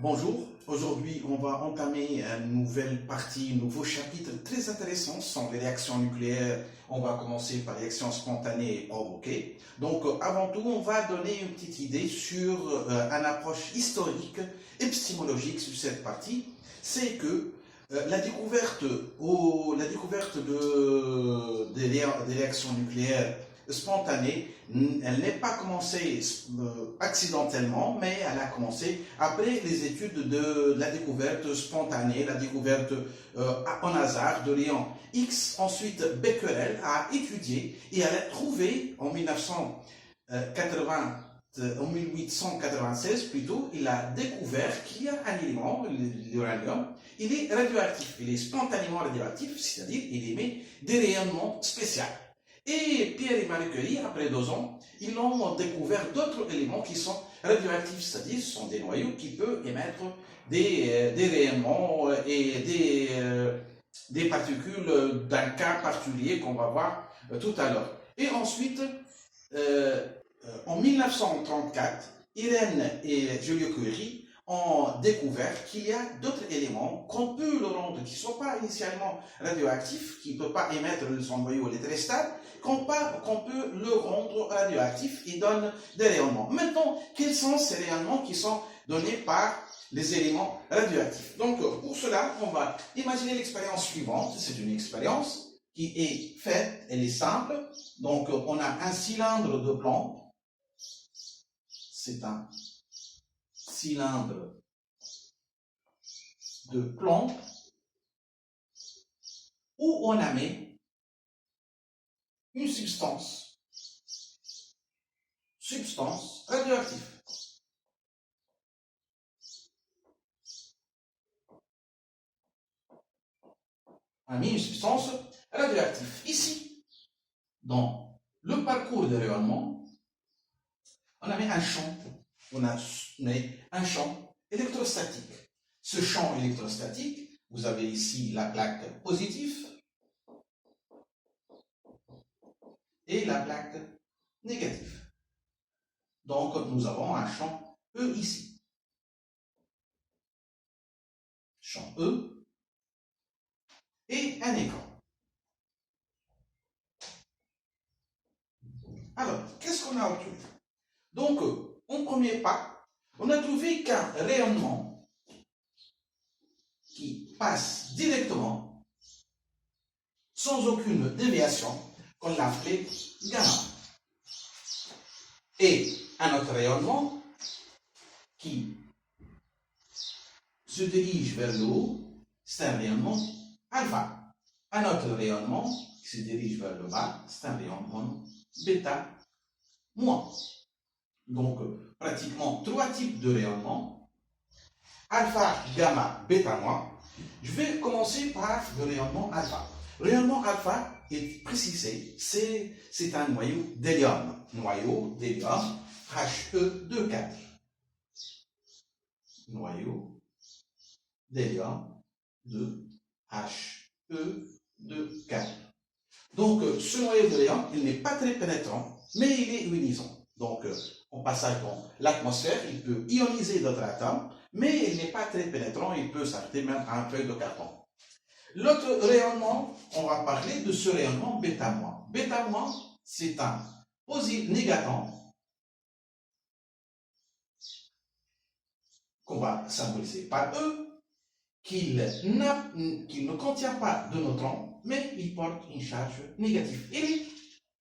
Bonjour, aujourd'hui on va entamer une nouvelle partie, un nouveau chapitre très intéressant sur les réactions nucléaires. On va commencer par les réactions spontanées et provoquées. Donc avant tout, on va donner une petite idée sur une approche historique, épistémologique sur cette partie. C'est que la découverte des réactions nucléaires spontanée, elle n'est pas commencée accidentellement, mais elle a commencé après les études de la découverte spontanée, la découverte en hasard de Léon X. Ensuite, Becquerel a étudié et elle a trouvé en 1896 plutôt, il a découvert qu'il y a un élément, l'uranium, il est radioactif, il est spontanément radioactif, c'est-à-dire il émet des rayonnements spéciaux. Et Pierre et Marie Curie, après 2 ans, ils ont découvert d'autres éléments qui sont radioactifs, c'est-à-dire ce sont des noyaux qui peuvent émettre des rayonnements et des particules d'un cas particulier qu'on va voir tout à l'heure. Et ensuite, en 1934, Irène et Joliot Curie ont découvert qu'il y a d'autres éléments qu'on peut le rendre, qui ne sont pas initialement radioactifs, qui ne peuvent pas émettre son noyau électrostable, qu'on peut le rendre radioactif et donne des rayonnements. Maintenant, quels sont ces rayonnements qui sont donnés par les éléments radioactifs? Donc, pour cela, on va imaginer l'expérience suivante. C'est une expérience qui est faite, elle est simple. Donc, on a un cylindre de plomb. C'est un cylindre de plomb où on a mis une substance radioactive. On a mis une substance radioactive. Ici, dans le parcours de rayonnement, on a mis un champ. On a mis un champ électrostatique. Ce champ électrostatique, vous avez ici la plaque positive et la plaque négative. Donc, nous avons un champ E ici. Champ E et un écran. Alors, qu'est-ce qu'on a obtenu? Donc, en premier pas, on a trouvé qu'un rayonnement qui passe directement, sans aucune déviation, qu'on l'a appelé gamma. Et un autre rayonnement qui se dirige vers le haut, c'est un rayonnement alpha. Un autre rayonnement qui se dirige vers le bas, c'est un rayonnement bêta moins. Donc, pratiquement 3 types de rayonnements. Alpha, gamma, bêta moins. Je vais commencer par le rayonnement alpha. Le rayonnement alpha est précisé, c'est un noyau d'hélium. Noyau d'hélium He24. Noyau d'hélium de He24. Donc, ce noyau d'hélium, il n'est pas très pénétrant, mais il est ionisant. Donc, en passage dans l'atmosphère, il peut ioniser d'autres atomes, mais il n'est pas très pénétrant, il peut s'arrêter même à un feuille de carton. L'autre rayonnement, on va parler de ce rayonnement bêta-. Bêta-, c'est un négaton qu'on va symboliser par E, qu'il ne contient pas de neutrons, mais il porte une charge négative. Il est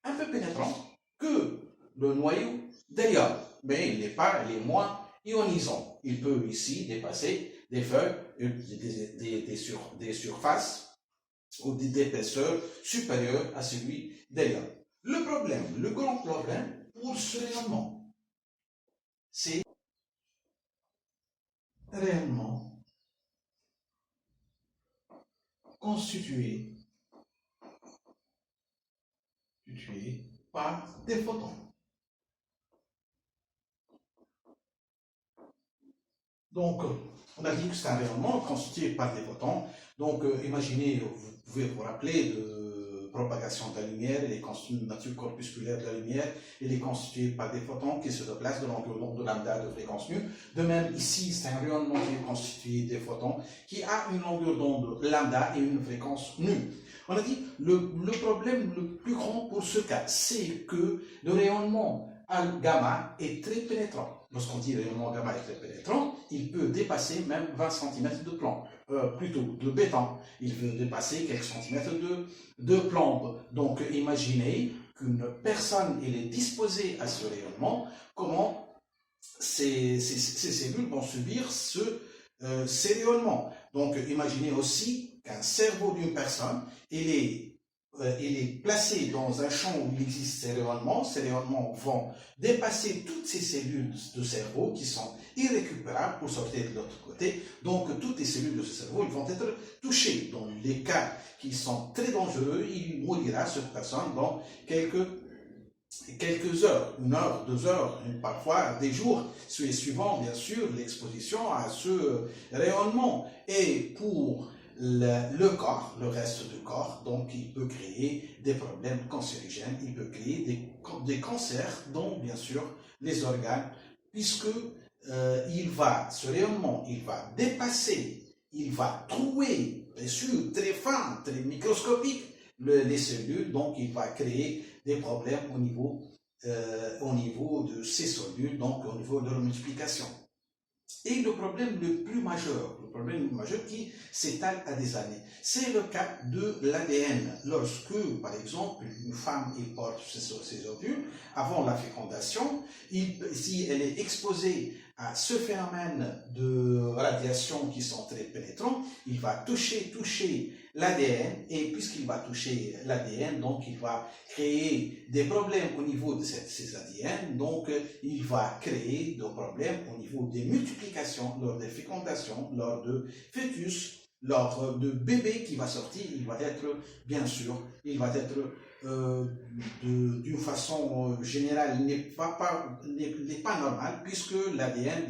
un peu pénétrant que le noyau d'hélium, mais il est moins ionisant. Il peut ici dépasser des feuilles, des surfaces ou des épaisseurs supérieures à celui d'hélium. Le grand problème pour ce rayonnement, c'est réellement constitué par des photons. Donc, on a dit que c'est un rayonnement constitué par des photons. Donc, imaginez, vous pouvez vous rappeler propagation de la lumière, elle est constituée de nature corpusculaire de la lumière, elle est constituée par des photons qui se déplacent de longueur d'onde de lambda de fréquence nu. De même, ici, c'est un rayonnement qui est constitué des photons qui a une longueur d'onde lambda et une fréquence nue. On a dit le problème le plus grand pour ce cas, c'est que le rayonnement gamma est très pénétrant. Lorsqu'on dit rayonnement gamma est très pénétrant, il peut dépasser même 20 cm de plomb, plutôt de béton. Il peut dépasser quelques centimètres de plomb. Donc imaginez qu'une personne elle est disposée à ce rayonnement, comment ces cellules vont subir ces rayonnements. Donc imaginez aussi qu'un cerveau d'une personne, il est placé dans un champ où il existe ces rayonnements vont dépasser toutes ces cellules de cerveau qui sont irrécupérables pour sortir de l'autre côté. Donc toutes les cellules de ce cerveau ils vont être touchées. Dans les cas qui sont très dangereux, il mourra cette personne dans quelques heures, 1 heure, 2 heures, parfois des jours, suivant bien sûr l'exposition à ce rayonnement. Et pour le corps, le reste du corps, donc il peut créer des problèmes cancérigènes, il peut créer des cancers, dont bien sûr les organes, puisque ce rayonnement, il va dépasser, il va trouer, bien sûr, très fin, très microscopique, les cellules, donc il va créer des problèmes au niveau de ces cellules, donc au niveau de leur multiplication. Et le problème le plus majeur qui s'étale à des années, c'est le cas de l'ADN. Lorsque, par exemple, une femme porte ses ovules, avant la fécondation, si elle est exposée à ce phénomène de radiation qui sont très pénétrants, il va toucher l'ADN, et puisqu'il va toucher l'ADN, donc il va créer des problèmes au niveau de ces ADN, donc il va créer des problèmes au niveau des multiplications, lors des fécondations, lors de fœtus, lors de bébé qui va sortir, il va être, bien sûr, d'une façon générale, n'est pas normal, puisque l'ADN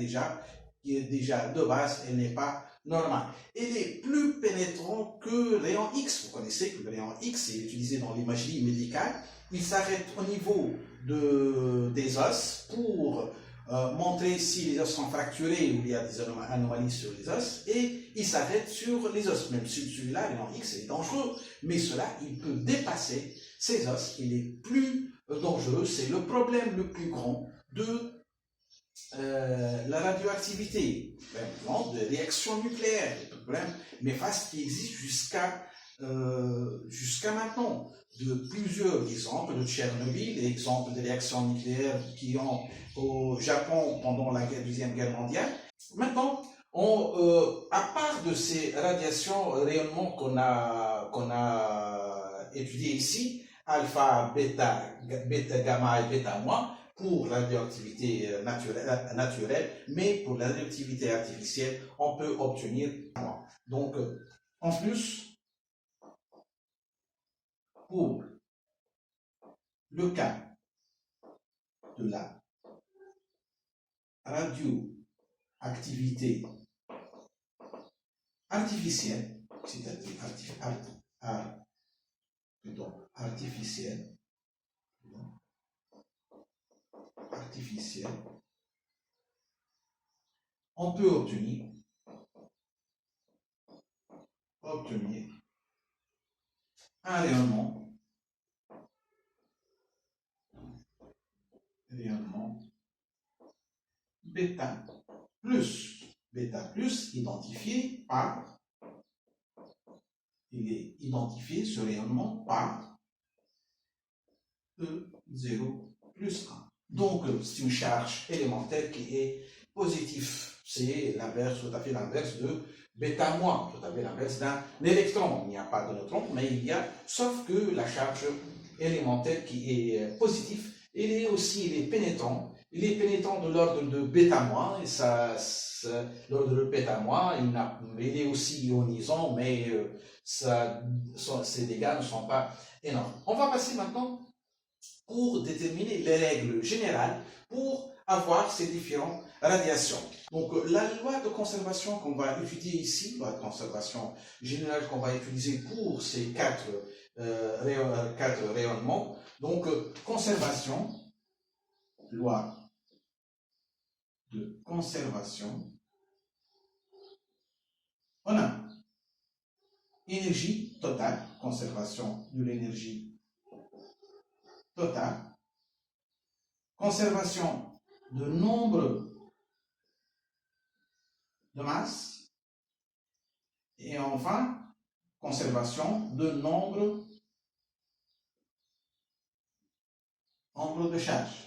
qui est déjà de base, elle n'est pas normale. Elle est plus pénétrant que le rayon X. Vous connaissez que le rayon X est utilisé dans l'imagerie médicale. Il s'arrête au niveau des os pour montrer si les os sont fracturés ou il y a des anomalies sur les os, et il s'arrête sur les os. Même si celui-là, le rayon X, est dangereux, mais cela, il peut dépasser ces os. Il est plus dangereux. C'est le problème le plus grand de la radioactivité, de réactions nucléaires, des problèmes néfastes qui existent jusqu'à maintenant. De plusieurs exemples de Tchernobyl, exemples de réactions nucléaires qui ont au Japon pendant la Deuxième Guerre mondiale. Maintenant, à part de ces rayonnements qu'on a étudiés ici, alpha, bêta, gamma et bêta moins, pour la radioactivité naturelle, mais pour la radioactivité artificielle, on peut obtenir moins. Donc, en plus, pour le cas de la radioactivité artificielle, c'est-à-dire artificielle, on peut obtenir un rayonnement bêta plus identifié par, ce rayonnement par E0 plus 1. Donc, c'est une charge élémentaire qui est positive. C'est l'inverse, tout à fait l'inverse de bêta moins, tout à fait l'inverse d'un électron. Il n'y a pas de neutron, mais il y a, sauf que la charge élémentaire qui est positive, il est pénétrant. Il est pénétrant de l'ordre de bêta moins, et l'ordre de bêta moins, il est aussi ionisant, mais ses dégâts ne sont pas énormes. On va passer maintenant pour déterminer les règles générales pour avoir ces différentes radiations. Donc, la loi de conservation qu'on va étudier ici, loi de conservation générale qu'on va utiliser pour ces 4 4 rayonnements. Donc, conservation, loi de conservation. On a énergie totale, conservation de l'énergie totale, conservation de nombre de masse, et enfin, conservation de nombre de charges.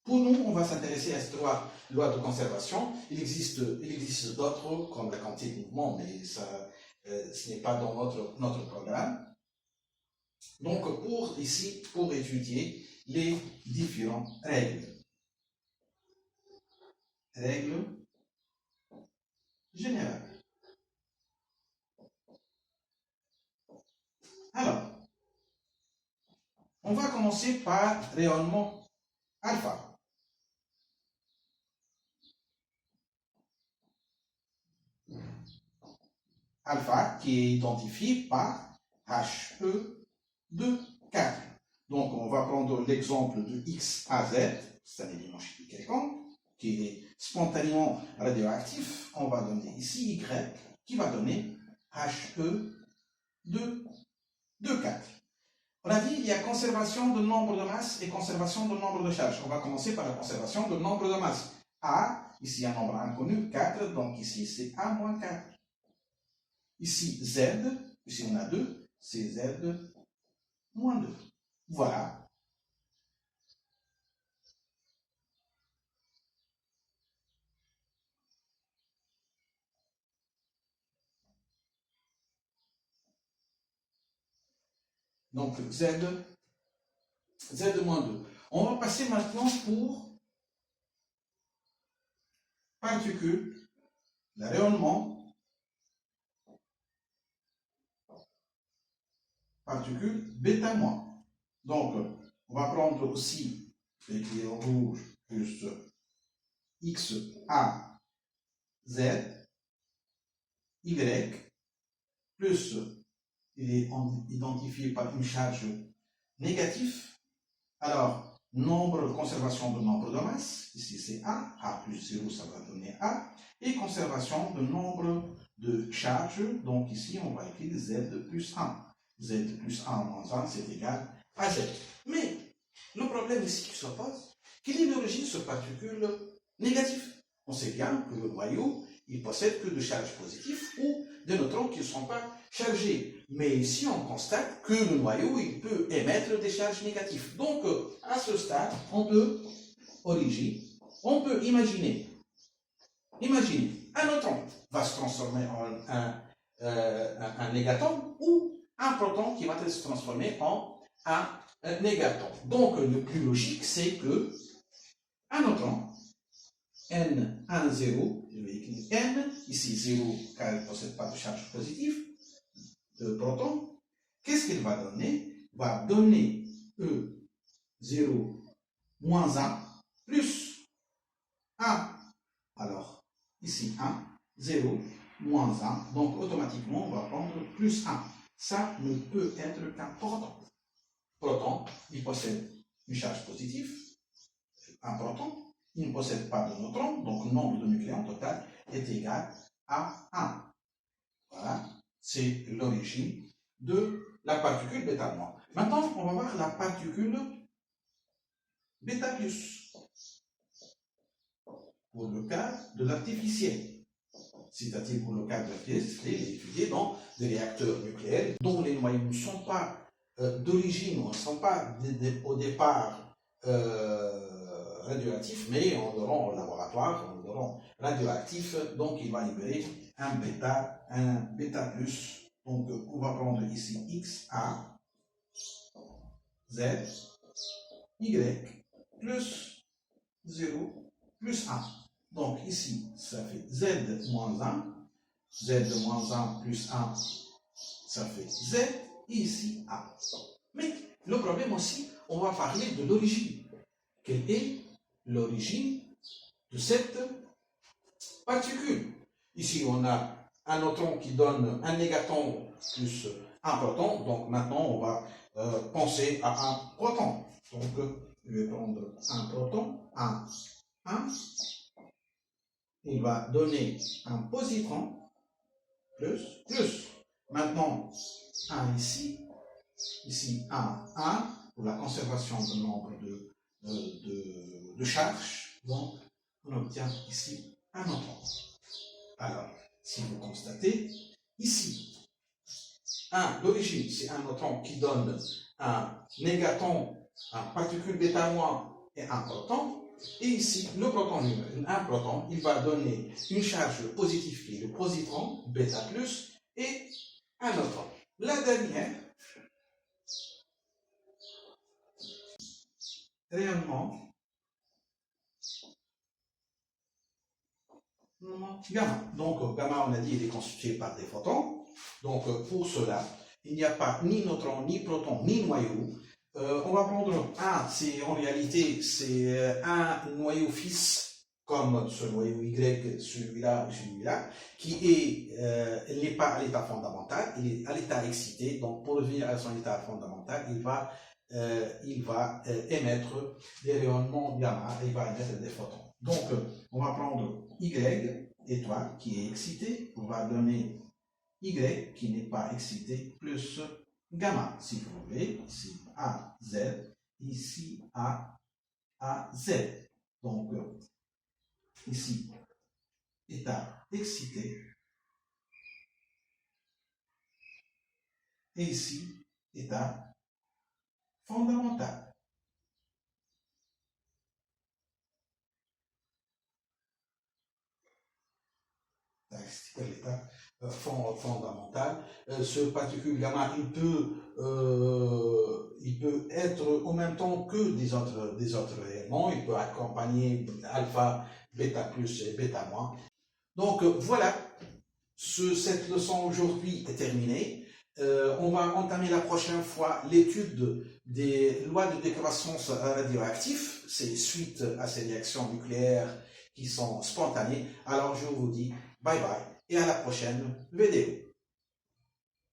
Pour nous, on va s'intéresser à cette loi de conservation. Il existe d'autres, comme la quantité de mouvement, mais ça, ce n'est pas dans notre programme. Donc, pour étudier les différentes règles. Règles générales. Alors, on va commencer par rayonnement alpha. Alpha qui est identifié par HE de 4. Donc, on va prendre l'exemple de X à Z, c'est un élément chimique quelconque, qui est spontanément radioactif. On va donner ici Y, qui va donner HE de 4. On a dit il y a conservation de nombre de masse et conservation de nombre de charge. On va commencer par la conservation de nombre de masse. A, ici un nombre inconnu, 4, donc ici c'est A moins 4. Ici Z, ici on a 2, c'est Z moins 2. Voilà. Donc Z moins 2. On va passer maintenant pour particules, le rayonnement, particules bêta moins. Donc, on va prendre aussi l'écrit en rouge plus X, A, Z, Y, plus, il est identifié par une charge négative. Alors, conservation de nombre de masse, ici c'est A plus 0, ça va donner A, et conservation de nombre de charges, donc ici on va écrire Z plus 1. Z plus 1 moins 1, c'est égal à Z. Mais, le problème ici qui se pose, quelle est l'origine de ce particule négatif? On sait bien que le noyau, il possède que de charges positives ou des neutrons qui ne sont pas chargés. Mais ici, on constate que le noyau, il peut émettre des charges négatives. Donc, à ce stade, on peut imaginer, un neutron va se transformer en un négaton ou un proton qui va se transformer en un négaton. Donc, le plus logique, c'est que un neutron, N1, 0, je vais écrire N, ici 0 car il ne possède pas de charge positive, de proton, qu'est-ce qu'il va donner? Il va donner E0 moins 1 plus 1. Alors, ici 1, 0, moins 1, donc automatiquement on va prendre plus 1. Ça ne peut être qu'un proton. Proton, il possède une charge positive, un proton, il ne possède pas de neutrons, donc le nombre de nucléons total est égal à 1. Voilà, c'est l'origine de la particule bêta moins. Maintenant, on va voir la particule bêta plus. Pour le cas de l'artificiel. C'est-à-dire pour le cas de l'artificiel, c'est étudié dans des réacteurs nucléaires dont les noyaux ne sont pas d'origine, ne sont pas au départ radioactifs, mais on le rend au laboratoire, on le rend radioactif, donc il va libérer un bêta plus. Donc on va prendre ici X, A, Z, Y, plus 0, plus 1. Donc ici, ça fait Z moins 1, Z moins 1 plus 1, ça fait Z, et ici A. Mais le problème aussi, on va parler de l'origine. Quelle est l'origine de cette particule? Ici, on a un neutron qui donne un négaton plus un proton. Donc maintenant, on va penser à un proton. Donc, je vais prendre un proton, un. Il va donner un positron, plus. Maintenant, un ici, un, pour la conservation du nombre de charges. Donc, on obtient ici un neutron. Alors, si vous constatez, ici, d'origine, c'est un neutron qui donne un négaton, un particule bêta- et un proton. Et ici, le proton lui-même, un proton, il va donner une charge positive qui est le positron, bêta plus, et un neutron. La dernière, réellement, gamma. Donc, gamma, on a dit, il est constitué par des photons. Donc, pour cela, il n'y a pas ni neutron, ni proton, ni noyau. On va prendre un, en réalité, c'est un noyau fils, comme ce noyau Y, celui-là ou celui-là, qui n'est pas à l'état fondamental, il est à l'état excité. Donc, pour revenir à son état fondamental, il va émettre des rayonnements gamma, il va émettre des photons. Donc, on va prendre Y, étoile, qui est excité, on va donner Y, qui n'est pas excité, plus gamma, si vous voulez, ici A, Z, ici A, Z. Donc, ici, état excité, et ici, état fondamental. L'état fondamental. Ce particule gamma, il peut être en même temps que des autres éléments. Il peut accompagner alpha, bêta plus et bêta moins. Donc voilà, cette leçon aujourd'hui est terminée. On va entamer la prochaine fois l'étude des lois de décroissance radioactive. C'est suite à ces réactions nucléaires qui sont spontanées. Alors je vous dis bye bye et à la prochaine vidéo.